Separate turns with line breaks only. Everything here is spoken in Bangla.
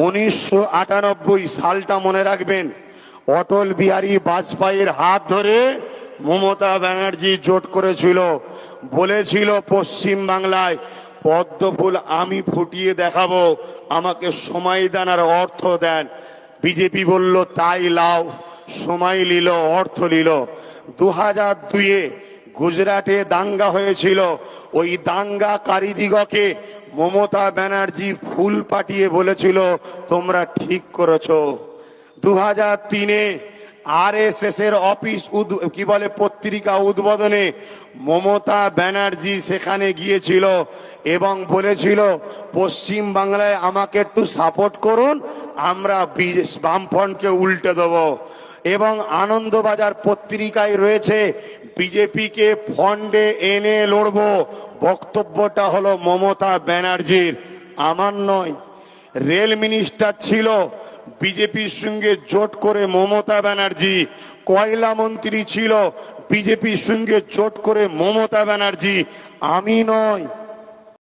1998 সালটা মনে রাখবেন। অটল বিহারী বাজপেয়ীর হাত ধরে মমতা ব্যানার্জি জোট করেছিল, বলেছিল পশ্চিম বাংলায় পদ্মফুল আমি ফুটিয়ে দেখাবো, আমাকে সময় দেন আর অর্থ দেন। বিজেপি বলল তাই লাও, সময় নিল, অর্থ নিল। 2002-এ গুজরাটে দাঙ্গা হয়েছিল, ওই দাঙ্গাকারীদিগকে মমতা ব্যানার্জি ফুল পাঠিয়ে বলেছিল তোমরা ঠিক করেছো। 2003-এ RSS এর অফিস কি বলে পত্রিকা উদ্বোধনে মমতা ব্যানার্জি সেখানে গিয়েছিল এবং বলেছিল পশ্চিম বাংলায় আমাকে একটু সাপোর্ট করুন, আমরা বামফ্রন্টকে উল্টে দেব। এবং আনন্দবাজার পত্রিকায় রয়েছে বিজেপিকে ফন্ডে এনে লড়ব, বক্তব্যটা হলো মমতা ব্যানার্জির, আমার নয়। রেল মিনিস্টার ছিল বিজেপির সঙ্গে জোট করে মমতা ব্যানার্জি, কয়লা মন্ত্রী ছিল বিজেপির সঙ্গে জোট করে মমতা ব্যানার্জি, আমি নয়।